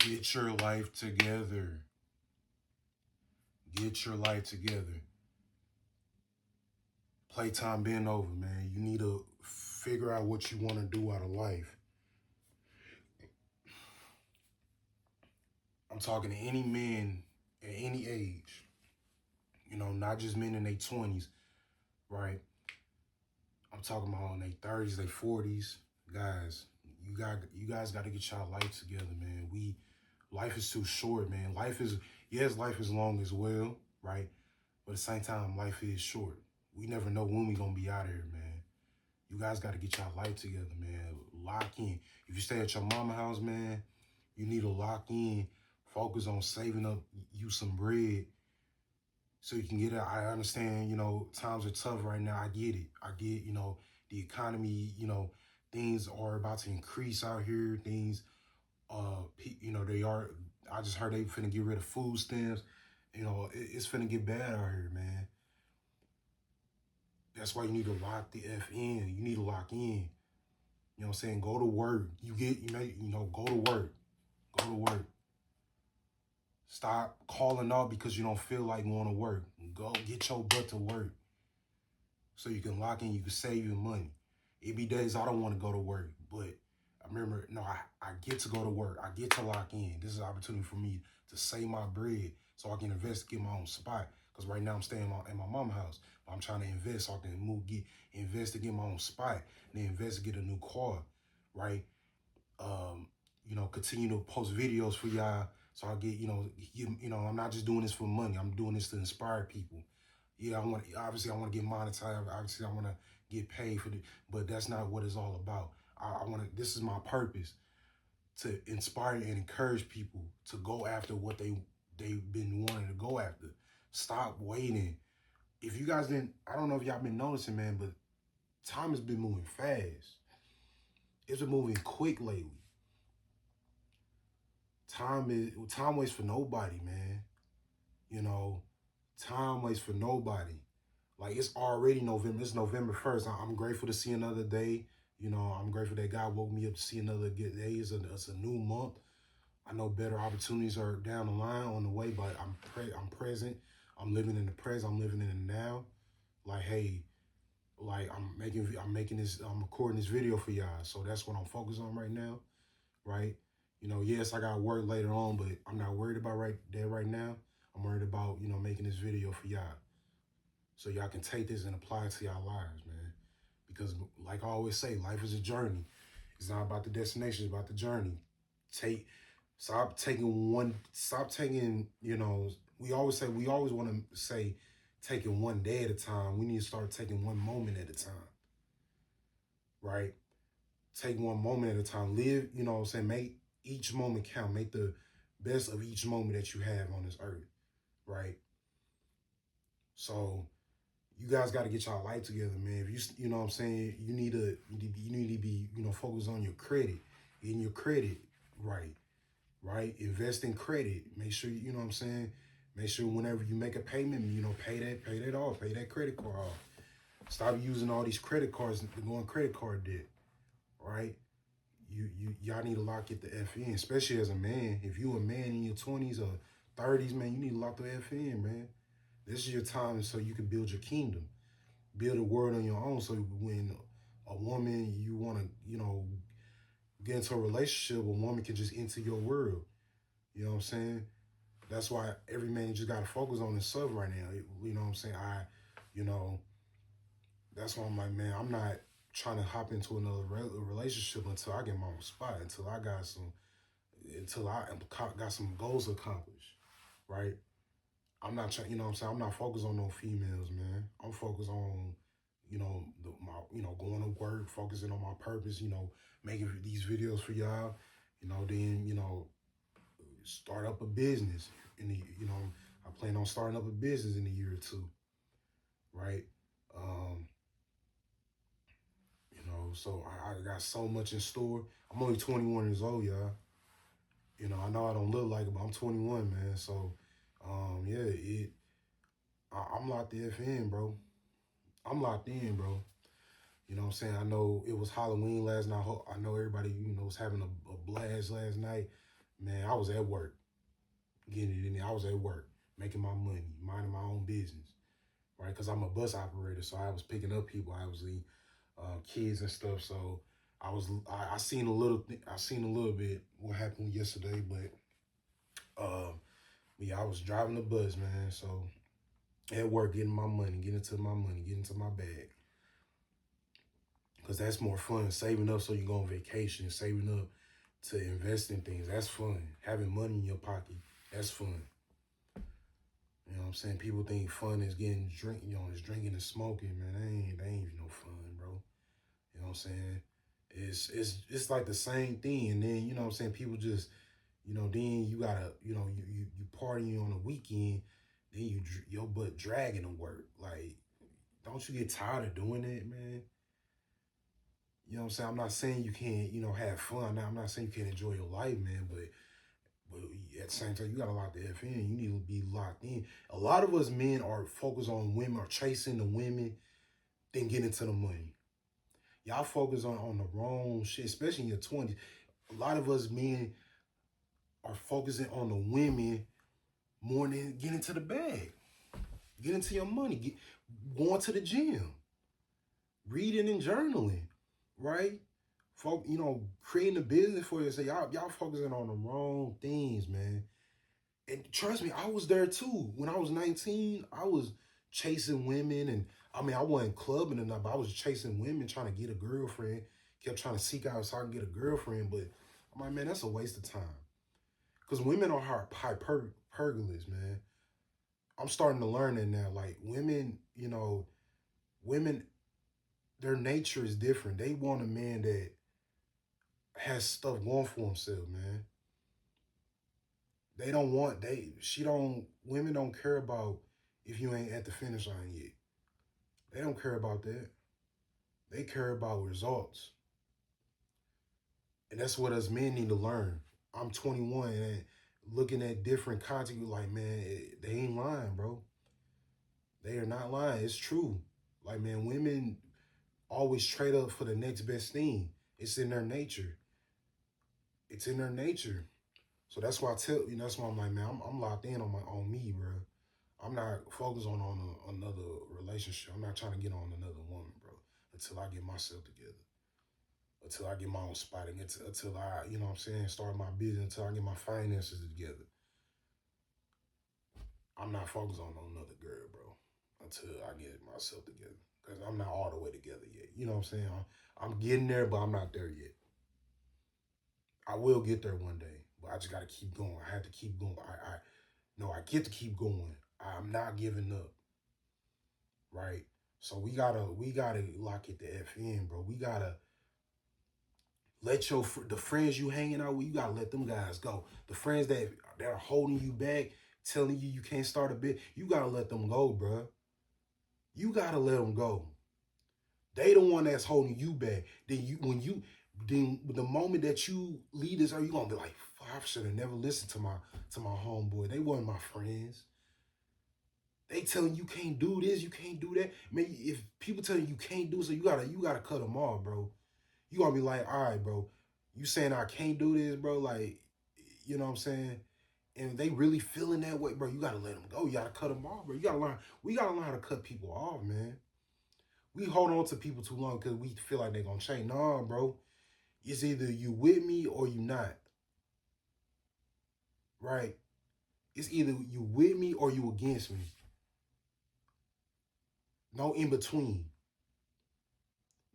Get your life together. Get your life together. Playtime being over, man. You need to figure out what you want to do out of life. I'm talking to any man at any age. Not just men in their 20s, right? I'm talking about in their 30s, their 40s. Guys, you guys got to get y'all life together, man. Life is too short, man. Life is long as well, right? But at the same time, life is short. We never know when we gonna be out of here, man. You guys got to get y'all life together, man. Lock in. If you stay at your mama house, man, you need to lock in. Focus on saving up you some bread so you can get it. I understand, times are tough right now. I get it. I get, the economy, things are about to increase out here. Things, they are, I just heard they finna get rid of food stamps. It's finna get bad out here, man. That's why you need to lock the F in. You need to lock in. You know what I'm saying? Go to work. Go to work. Go to work. Stop calling out because you don't feel like going to work. Go get your butt to work so you can lock in, you can save your money. It be days I don't want to go to work, but I remember, I get to go to work. I get to lock in. This is an opportunity for me to save my bread so I can invest to get my own spot. Because right now I'm staying in my mom's house. But I'm trying to invest so I can invest to get my own spot. And then invest to get a new car, right? Continue to post videos for y'all. So I get, I'm not just doing this for money. I'm doing this to inspire people. Yeah, obviously I want to get monetized. Obviously I want to get paid for it, but that's not what it's all about. This is my purpose, to inspire and encourage people to go after what they've been wanting to go after. Stop waiting. If you guys didn't, I don't know if y'all been noticing, man, but time has been moving fast. It's been moving quick lately. Time waits for nobody, man. Time waits for nobody. Like, it's already November. It's November 1st. I'm grateful to see another day. I'm grateful that God woke me up to see another good day. It's a new month. I know better opportunities are down the line on the way, but I'm present. I'm living in the present. I'm living in the now. Like, hey, like I'm recording this video for y'all. So that's what I'm focused on right now, right? Yes, I got work later on, but I'm not worried about right now. I'm worried about, making this video for y'all. So y'all can take this and apply it to y'all lives, man. Because like I always say, life is a journey. It's not about the destination, it's about the journey. Stop taking, we always want to say taking one day at a time. We need to start taking one moment at a time, right? Take one moment at a time. Live, make each moment count. Make the best of each moment that you have on this earth, right? So you guys got to get y'all life together, man. If you know what I'm saying, you need to be, focused on your credit, getting your credit right? Invest in credit. Make sure, you know what I'm saying, make sure whenever you make a payment, pay that off, pay that credit card off. Stop using all these credit cards to go on credit card debt, right? Y'all need to lock it the F in, especially as a man. If you a man in your 20s or 30s, man, you need to lock the F in, man. This is your time so you can build your kingdom, build a world on your own. So when a woman, you want to, get into a relationship, a woman can just enter your world. You know what I'm saying? That's why every man just got to focus on himself right now. You know what I'm saying? That's why I'm like, man, I'm not trying to hop into another relationship until I get my own spot, until I got some goals accomplished, right? I'm not trying, you know what I'm saying? I'm not focused on no females, man. I'm focused on, going to work, focusing on my purpose, making these videos for y'all, then, start up a business. I plan on starting up a business in a year or two, right? So I got so much in store. I'm only 21 years old, y'all. I know I don't look like it, but I'm 21, man. So, I'm locked the F in, bro. I'm locked in, bro. You know what I'm saying? I know it was Halloween last night. I know everybody, was having a blast last night. Man, I was at work, getting it in there. I was at work, making my money, minding my own business, right? Because I'm a bus operator, so I was picking up people, obviously, kids and stuff. So I seen a little, I seen a little bit what happened yesterday, but yeah, I was driving the bus, man. So at work, getting my money, getting to my money, getting to my bag. Because that's more fun. Saving up so you go on vacation, saving up to invest in things. That's fun. Having money in your pocket, that's fun. You know what I'm saying? People think fun is getting drink, is drinking and smoking, man. That ain't no fun, bro. You know what I'm saying? It's like the same thing. And then, you know what I'm saying, people just, then you gotta, you partying on the weekend, then your butt dragging to work. Like, don't you get tired of doing that, man? You know what I'm saying? I'm not saying you can't, have fun. Now, I'm not saying you can't enjoy your life, man, but at the same time, you gotta lock the F in. You need to be locked in. A lot of us men are focused on women, or chasing the women, then getting to the money. Y'all focus on the wrong shit, especially in your 20s. A lot of us men are focusing on the women more than getting to the bag, getting to your money, going to the gym, reading and journaling, right? Creating a business for yourself. Y'all focusing on the wrong things, man. And trust me, I was there too. When I was 19, I was chasing women, and I mean, I wasn't clubbing enough, but I was chasing women, trying to get a girlfriend. Kept trying to seek out so I can get a girlfriend, but I'm like, man, that's a waste of time. Because women are hypergamous, man. I'm starting to learn that now. Like, women, their nature is different. They want a man that has stuff going for himself, man. They don't want women don't care about if you ain't at the finish line yet. They don't care about that. They care about results. And that's what us men need to learn. I'm 21 and looking at different content, like, man, they ain't lying, bro. They are not lying. It's true. Like, man, women always trade up for the next best thing. It's in their nature. It's in their nature. So that's why that's why I'm like, man, I'm locked in on me, bro. I'm not focused on another relationship. I'm not trying to get on another woman, bro, until I get myself together. Until I get my own spot, until I, what I'm saying, start my business, until I get my finances together. I'm not focused on another girl, bro, until I get myself together. Because I'm not all the way together yet. You know what I'm saying? I'm getting there, but I'm not there yet. I will get there one day, but I just got to keep going. I have to keep going. I get to keep going. I'm not giving up, right? So we gotta lock it the F in, bro. We gotta let the friends you hanging out with, you gotta let them guys go. The friends that are holding you back, telling you can't start a bit, you gotta let them go, bro. You gotta let them go. They the one that's holding you back. Then the moment that you leave this earth, you gonna be like, I should have never listened to my homeboy. They weren't my friends. They telling you can't do this, you can't do that. Man, if people telling you can't do so, you gotta cut them off, bro. You gotta be like, all right, bro. You saying I can't do this, bro? Like, you know what I'm saying? And they really feeling that way, bro. You gotta let them go. You gotta cut them off, bro. You gotta learn. We gotta learn how to cut people off, man. We hold on to people too long because we feel like they're gonna change. Nah, bro. It's either you with me or you not. Right? It's either you with me or you against me. No in between.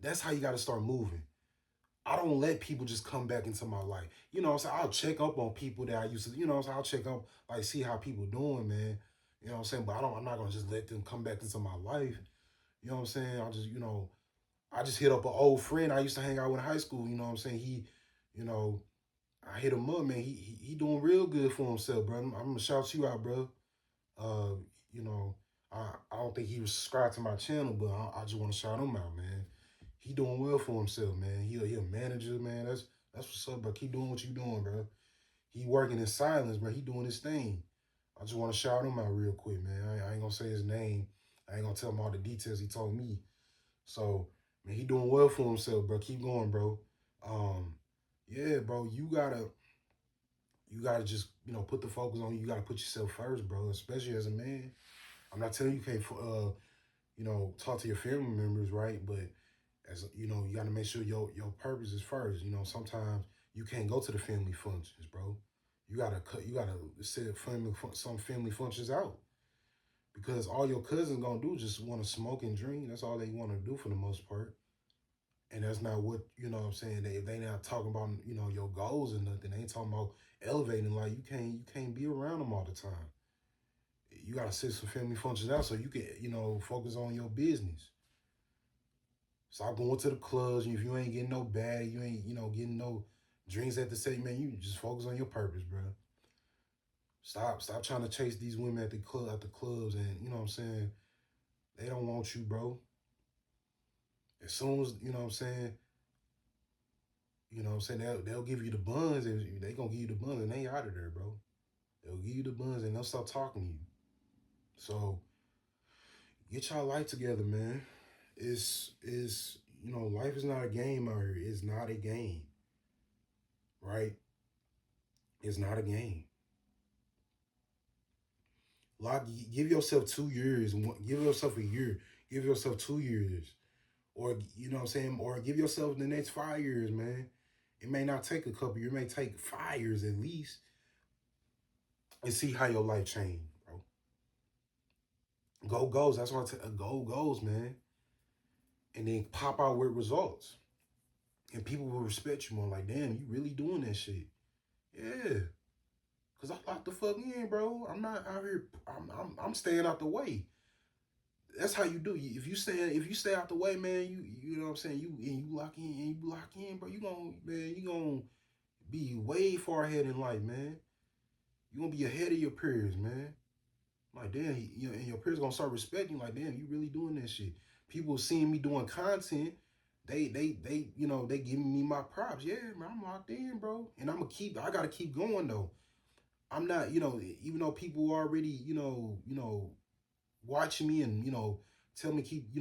That's how you gotta start moving. I don't let people just come back into my life. You know what I'm saying? I'll check up on people that I used to, what I'm saying? I'll check up, like, see how people doing, man. You know what I'm saying? But I'm not gonna just let them come back into my life. You know what I'm saying? I just hit up an old friend I used to hang out with in high school. You know what I'm saying? I hit him up, man. He doing real good for himself, bro. I'm gonna shout you out, bro. Uh, you know, I don't think he was subscribed to my channel, but I just want to shout him out, man. He doing well for himself, man. He a manager, man. That's what's up, bro. Keep doing what you doing, bro. He working in silence, bro. He doing his thing. I just want to shout him out real quick, man. I ain't gonna say his name. I ain't gonna tell him all the details he told me. So, man, he doing well for himself, bro. Keep going, bro. Yeah, bro. You You gotta just, put the focus on you. You gotta put yourself first, bro, especially as a man. I'm not telling you can't, talk to your family members, right? But as you gotta make sure your purpose is first. Sometimes you can't go to the family functions, bro. You gotta set some family functions out because all your cousins gonna do is just want to smoke and drink. That's all they want to do for the most part. And that's not what, what I'm saying. They not talking about, your goals and nothing. They ain't talking about elevating. Like you can't be around them all the time. You gotta set some family functions out so you can, focus on your business. Stop going to the clubs. If you ain't getting no bag, you ain't, getting no drinks at the same, man, you just focus on your purpose, bro. Stop trying to chase these women at the clubs, and you know what I'm saying? They don't want you, bro. As soon as, they'll give you the buns, and they gonna give you the buns, and they out of there, bro. They'll give you the buns, and they'll stop talking to you. So get y'all life together, man. Life is not a game out here. It's not a game, right? It's not a game. Give yourself 2 years. Give yourself a year. Give yourself 2 years. Or, you know what I'm saying? Or give yourself the next 5 years, man. It may not take a couple years. It may take 5 years at least. And see how your life change, bro. Go goals. That's why I tell go goals, man. And then pop out with results. And people will respect you more. Like, damn, you really doing that shit. Yeah. Cause I locked the fuck in, bro. I'm not out here. I'm staying out the way. That's how you do. If you stay out the way, man, you know what I'm saying. You lock in, bro. You gonna be way far ahead in life, man. You gonna be ahead of your peers, man. Like damn, and your peers gonna start respecting. Like damn, you really doing that shit. People seeing me doing content. They they giving me my props. Yeah, man, I'm locked in, bro. And I gotta keep going though. I'm not, even though people already, watching me and, tell me keep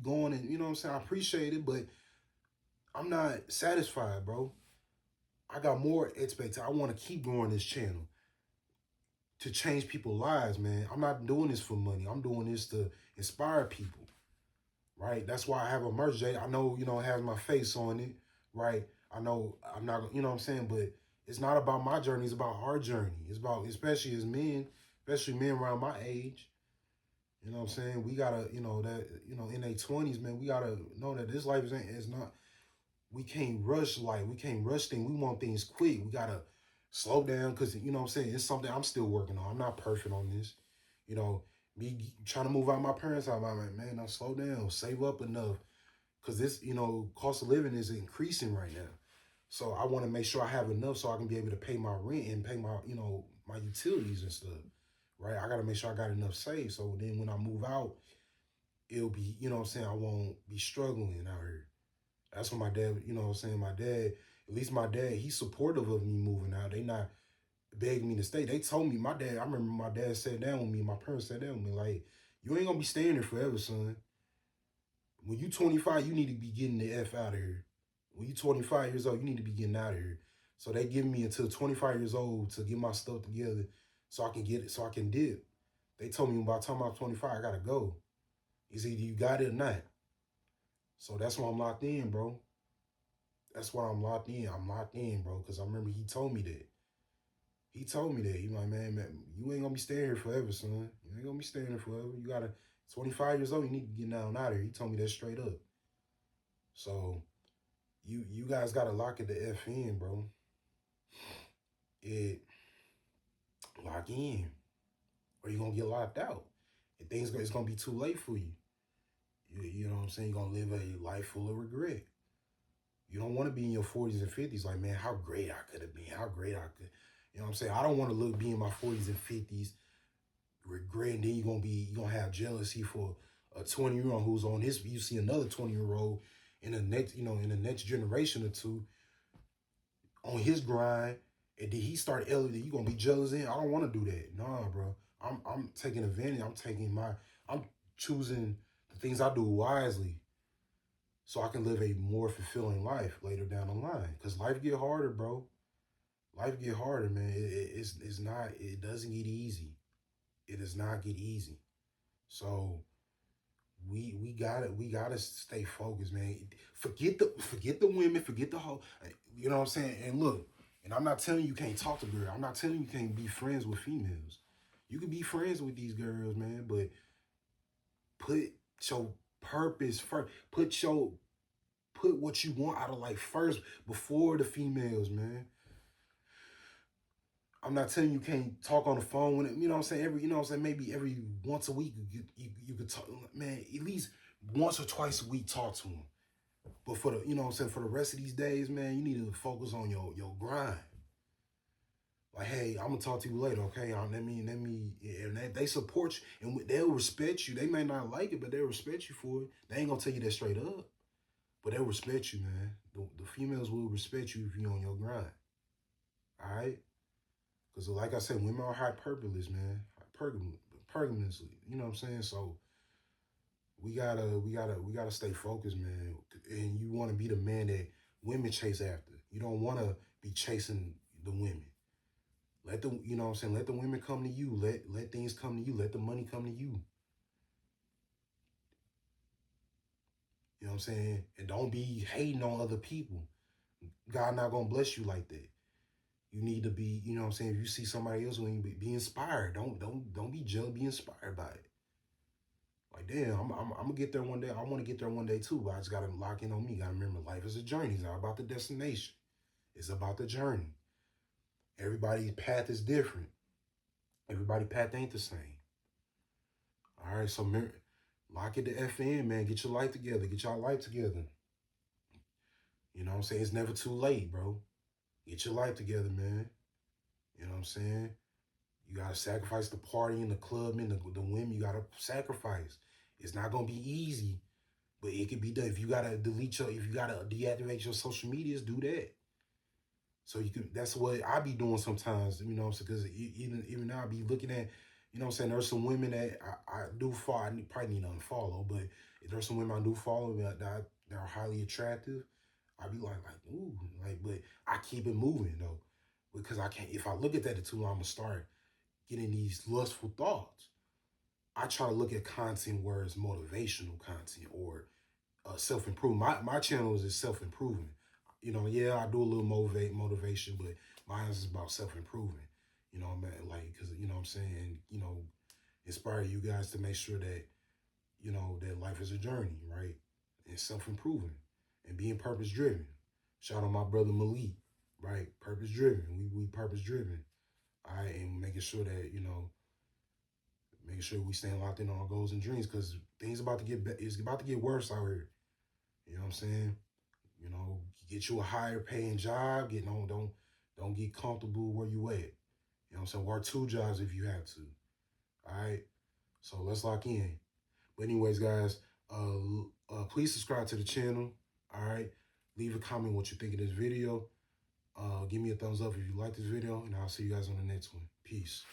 going and, you know what I'm saying? I appreciate it, but I'm not satisfied, bro. I got more expectations. I want to keep growing this channel to change people's lives, man. I'm not doing this for money. I'm doing this to inspire people, right? That's why I have a merch, Jay. I know, it has my face on it, right? I know I'm not, you know what I'm saying? But it's not about my journey. It's about our journey. It's about, especially as men, especially men around my age, you know what I'm saying? We gotta, in their 20s, man, we gotta know that this life is not, we can't rush life. We can't rush things. We want things quick. We gotta slow down because, you know what I'm saying? It's something I'm still working on. I'm not perfect on this. Me trying to move out my parents' house, I'm like, man, now slow down, save up enough. Because this, cost of living is increasing right now. So I want to make sure I have enough so I can be able to pay my rent and pay my, my utilities and stuff, right? I got to make sure I got enough saved. So then when I move out, it'll be, you know what I'm saying, I won't be struggling out here. That's what my dad, you know what I'm saying, my dad, at least my dad, he's supportive of me moving out. They not begging me to stay. They told me, I remember my dad sat down with me, my parents sat down with me, like, you ain't going to be staying there forever, son. When you 25, you need to be getting the F out of here. When you 25 years old, you need to be getting out of here. So they give me until 25 years old to get my stuff together so I can get it, so I can dip. They told me by the time I'm 25, I gotta go. It's either you got it or not. So that's why I'm locked in, bro. That's why I'm locked in. I'm locked in, bro, because I remember he told me that. He told me that. He like, man, you ain't gonna be staying here forever, son. You ain't gonna be staying here forever. You gotta, 25 years old, you need to get down out of here. He told me that straight up. So you guys gotta lock it the F in, bro. Lock in. Or you're gonna get locked out. And it's gonna be too late for you. You know what I'm saying? You're gonna live a life full of regret. You don't want to be in your 40s and 50s like, man, how great I could have been. How great I could. You know what I'm saying? I don't want to be in my 40s and 50s regretting. Then you're gonna have jealousy for a 20-year-old who's on his. You see another 20-year-old in the next generation or two on his grind, and then he start elevating. You gonna be jealous in? I don't want to do that. Nah, bro. I'm taking advantage. I'm choosing the things I do wisely, so I can live a more fulfilling life later down the line. Cause life get harder, bro. life get harder, man. It's not. It doesn't get easy. It does not get easy. So we gotta stay focused, man. Forget the women, forget the whole. You know what I'm saying? And look, and I'm not telling you can't talk to girls. I'm not telling you can't be friends with females. You can be friends with these girls, man. But put your purpose first. Put what you want out of life first before the females, man. I'm not telling you can't talk on the phone when it, you know what I'm saying, you know what I'm saying, maybe every once a week you could talk, man, at least once or twice a week talk to them. But for the, you know what I'm saying, for the rest of these days, man, you need to focus on your grind. Like, hey, I'm gonna talk to you later, okay? Let me, and they support you, and they'll respect you. They may not like it, but they'll respect you for it. They ain't gonna tell you that straight up, but they'll respect you, man. The females will respect you if you're on your grind. All right? Because like I said, women are hyperbolous, man. Hypergamous, you know what I'm saying? So we gotta stay focused, man. And you want to be the man that women chase after. You don't want to be chasing the women. Let the, you know what I'm saying, let the women come to you. Let things come to you. Let the money come to you. You know what I'm saying? And don't be hating on other people. God not gonna bless you like that. You need to be, you know what I'm saying, if you see somebody else, when you be inspired. Don't be jealous, be inspired by it. Like, damn, I'm gonna get there one day. I want to get there one day too, but I just gotta lock in on me. Gotta remember, life is a journey. It's not about the destination. It's about the journey. Everybody's path is different. Everybody's path ain't the same. All right, so lock it to FN, man. Get your life together. Get your life together. You know what I'm saying? It's never too late, bro. Get your life together, man. You know what I'm saying? You gotta sacrifice the party and the club and the women. You gotta sacrifice. It's not gonna be easy, but it can be done. If you gotta if you gotta deactivate your social medias, do that. So you can. That's what I be doing sometimes. You know, because even now I be looking at. You know what I'm saying? There's some women that I do follow. I probably need to unfollow, but there's some women I do follow that are highly attractive. I be like, ooh, like, but I keep it moving though, because I can't. If I look at that too long, I'm gonna start getting these lustful thoughts. I try to look at content where it's motivational content or self-improvement. My channel is self-improvement. You know, yeah, I do a little motivation, but mine is about self-improvement. You know, man, like, because, you know what I'm saying, you know, inspire you guys to make sure that, you know, that life is a journey, right? And self-improving and being purpose-driven. Shout out my brother Malik, right? Purpose-driven. We purpose-driven. All right, and making sure that, you know, making sure we stay locked in on our goals and dreams, because things about to get it's about to get worse out here. You know what I'm saying? You know, get you a higher paying job. Don't get comfortable where you at. You know what I'm saying? Work 2 jobs if you have to. All right. So let's lock in. But anyways, guys, please subscribe to the channel. All right. Leave a comment what you think of this video. Give me a thumbs up if you like this video, and I'll see you guys on the next one. Peace.